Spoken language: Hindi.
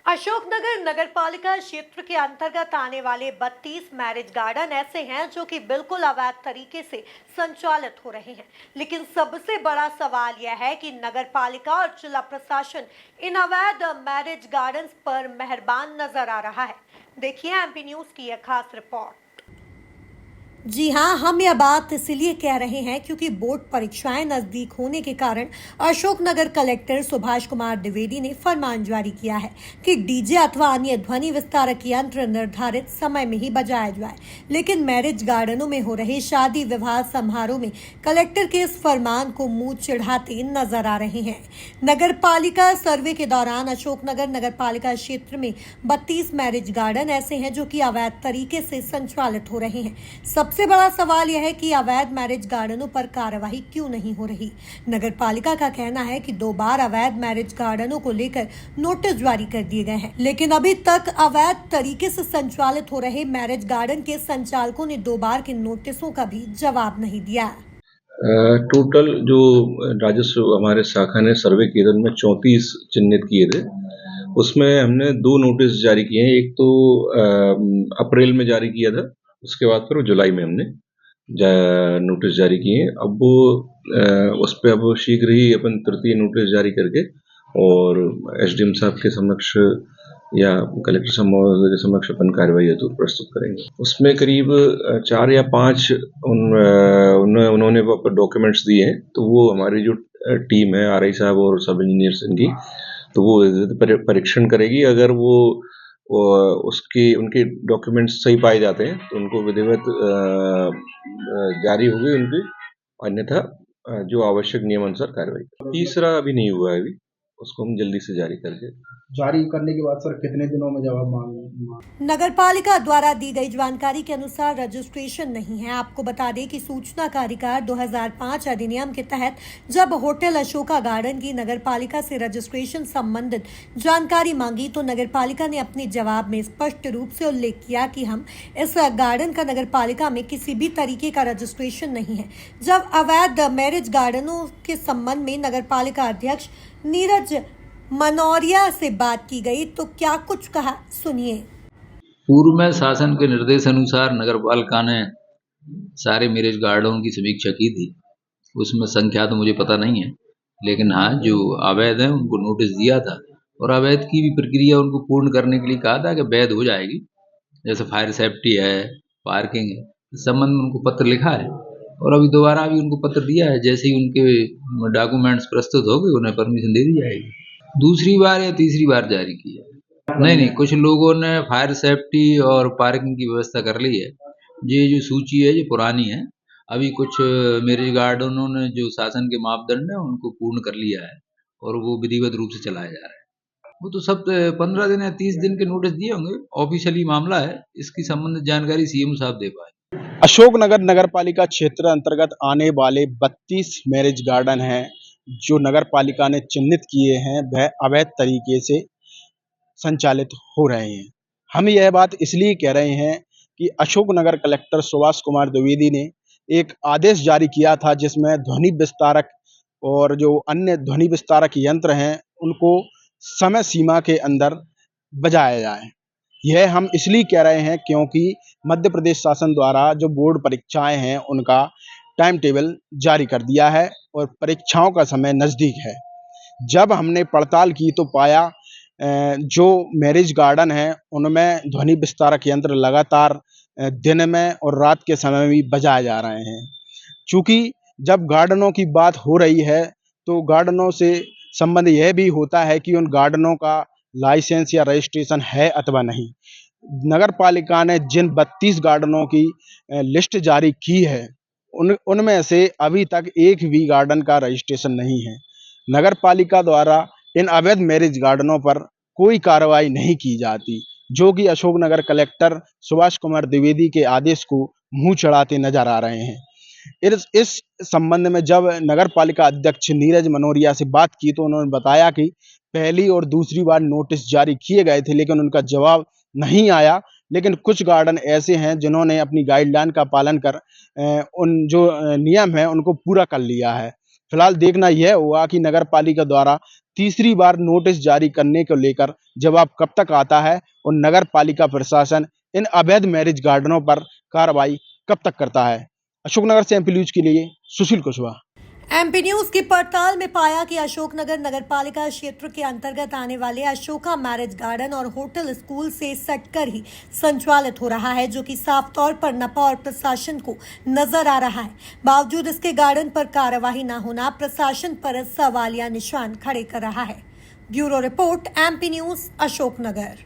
अशोकनगर नगरपालिका क्षेत्र के अंतर्गत आने वाले 32 मैरिज गार्डन ऐसे हैं जो कि बिल्कुल अवैध तरीके से संचालित हो रहे हैं। लेकिन सबसे बड़ा सवाल यह है कि नगरपालिका और जिला प्रशासन इन अवैध मैरिज गार्डन्स पर मेहरबान नजर आ रहा है। देखिए एमपी न्यूज की यह खास रिपोर्ट। जी हाँ, हम यह बात इसलिए कह रहे हैं क्योंकि बोर्ड परीक्षाएं नजदीक होने के कारण अशोकनगर कलेक्टर सुभाष कुमार द्विवेदी ने फरमान जारी किया है कि डीजे अथवा अन्य ध्वनि विस्तारक यंत्र निर्धारित समय में ही बजाया जाए। लेकिन मैरिज गार्डनों में हो रहे शादी विवाह समारोह में कलेक्टर के इस फरमान को मुंह चिढ़ाते नजर आ रहे हैं। नगर पालिका सर्वे के दौरान अशोकनगर नगर पालिका क्षेत्र में 32 मैरिज गार्डन ऐसे हैं जो कि अवैध तरीके से संचालित हो रहे हैं। सबसे बड़ा सवाल यह है कि अवैध मैरिज गार्डनों पर कार्रवाई क्यों नहीं हो रही। नगर पालिका का कहना है कि 2 बार अवैध मैरिज गार्डनों को लेकर नोटिस जारी कर दिए गए हैं, लेकिन अभी तक अवैध तरीके से संचालित हो रहे मैरिज गार्डन के संचालकों ने 2 बार के नोटिसों का भी जवाब नहीं दिया। टोटल जो राजस्व हमारे शाखा ने सर्वे किए थे उनमें 34 चिन्हित किए थे। उसमें हमने 2 नोटिस जारी किए हैं। एक तो अप्रैल में जारी किया था, उसके बाद फिर जुलाई में हमने नोटिस जारी किए। अब वो उस पर अब शीघ्र ही अपन तृतीय नोटिस जारी करके और एसडीएम साहब के समक्ष या कलेक्टर साहब के समक्ष अपन कार्रवाई हेतु प्रस्तुत करेंगे। उसमें करीब 4 या 5 उन्होंने डॉक्यूमेंट्स दिए हैं, तो वो हमारी जो टीम है आरआई साहब और सब इंजीनियर्स इनकी, तो वो परीक्षण करेगी। अगर वो उनके डॉक्यूमेंट्स सही पाए जाते हैं तो उनको विधिवत जारी होगी उनकी, अन्यथा जो आवश्यक नियमानुसार कार्रवाई। तीसरा अभी नहीं हुआ है, अभी उसको हम जल्दी से जारी करने के बाद सर कितने दिनों में जवाब मांग? नगर पालिका द्वारा दी गई जानकारी के अनुसार रजिस्ट्रेशन नहीं है। आपको बता दें कि सूचना का अधिकार 2005 अधिनियम के तहत जब होटल अशोका गार्डन की नगर पालिका से रजिस्ट्रेशन संबंधित जानकारी मांगी तो नगर पालिका ने अपने जवाब में स्पष्ट रूप से उल्लेख किया कि हम इस गार्डन का नगर पालिका में किसी भी तरीके का रजिस्ट्रेशन नहीं है। जब अवैध मैरिज गार्डनों के संबंध में नगर पालिका अध्यक्ष नीरज मनौरिया से बात की गई तो क्या कुछ कहा, सुनिए। पूर्व में शासन के निर्देश अनुसार नगर पालिका ने सारे मैरिज गार्डनों की समीक्षा की थी। उसमें संख्या तो मुझे पता नहीं है, लेकिन हाँ जो अवैध है उनको नोटिस दिया था और अवैध की भी प्रक्रिया उनको पूर्ण करने के लिए कहा था कि वैध हो जाएगी। जैसे फायर सेफ्टी है, पार्किंग है, इस संबंध में उनको पत्र लिखा है और अभी दोबारा भी उनको पत्र दिया है। जैसे ही उनके डॉक्यूमेंट्स प्रस्तुत हो गए उन्हें परमिशन दे दी जाएगी। दूसरी बार या तीसरी बार जारी किया नहीं, कुछ लोगों ने फायर सेफ्टी और पार्किंग की व्यवस्था कर ली है। ये जो सूची है ये पुरानी है। अभी कुछ मैरिज गार्डनों ने जो शासन के मापदंड है उनको पूर्ण कर लिया है और वो विधिवत रूप से चलाया जा रहा है। वो तो सब 15 दिन या 30 दिन के नोटिस दिए होंगे। ऑफिशियली मामला है, इसकी संबंधित जानकारी सीएम साहब दे पाए। अशोकनगर नगर पालिका क्षेत्र अंतर्गत आने वाले 32 मैरिज गार्डन हैं जो नगर पालिका ने चिन्हित किए हैं, वह अवैध तरीके से संचालित हो रहे हैं। हम यह बात इसलिए कह रहे हैं कि अशोकनगर कलेक्टर सुभाष कुमार द्विवेदी ने एक आदेश जारी किया था जिसमें ध्वनि विस्तारक और जो अन्य ध्वनि विस्तारक यंत्र हैं उनको समय सीमा के अंदर बजाया जाए। यह हम इसलिए कह रहे हैं क्योंकि मध्य प्रदेश शासन द्वारा जो बोर्ड परीक्षाएं हैं उनका टाइम टेबल जारी कर दिया है और परीक्षाओं का समय नज़दीक है। जब हमने पड़ताल की तो पाया जो मैरिज गार्डन हैं उनमें ध्वनि विस्तारक यंत्र लगातार दिन में और रात के समय में भी बजाए जा रहे हैं। चूँकि जब गार्डनों की बात हो रही है तो गार्डनों से संबंध यह भी होता है कि उन गार्डनों का लाइसेंस या रजिस्ट्रेशन है अथवा नहीं। नगर पालिका ने जिन 32 गार्डनों की लिस्ट जारी की है उनमें से अभी तक एक भी गार्डन का रजिस्ट्रेशन नहीं है। नगर पालिका द्वारा इन अवैध मैरिज गार्डनों पर कोई कार्रवाई नहीं की जाती, जो कि अशोकनगर कलेक्टर सुभाष कुमार द्विवेदी के आदेश को मुंह चढ़ाते नजर आ रहे हैं। इस संबंध में जब नगर पालिका अध्यक्ष नीरज मनौरिया से बात की तो उन्होंने बताया कि पहली और दूसरी बार नोटिस जारी किए गए थे लेकिन उनका जवाब नहीं आया। लेकिन कुछ गार्डन ऐसे हैं जिन्होंने अपनी गाइडलाइन का पालन कर उन जो नियम है उनको पूरा कर लिया है। फिलहाल देखना यह होगा कि नगर पालिका द्वारा तीसरी बार नोटिस जारी करने को लेकर जवाब कब तक आता है और नगर पालिका प्रशासन इन अवैध मैरिज गार्डनों पर कार्रवाई कब तक करता है। अशोकनगर से एमपी न्यूज के लिए सुशील कुशवाहा। एमपी न्यूज की पड़ताल में पाया कि अशोकनगर नगरपालिका क्षेत्र के अंतर्गत आने वाले अशोका मैरिज गार्डन और होटल स्कूल से सटकर ही संचालित हो रहा है, जो कि साफ तौर पर नपा और प्रशासन को नजर आ रहा है। बावजूद इसके गार्डन पर कार्यवाही न होना प्रशासन पर सवालिया निशान खड़े कर रहा है। Bureau report, MP news, Ashoknagar.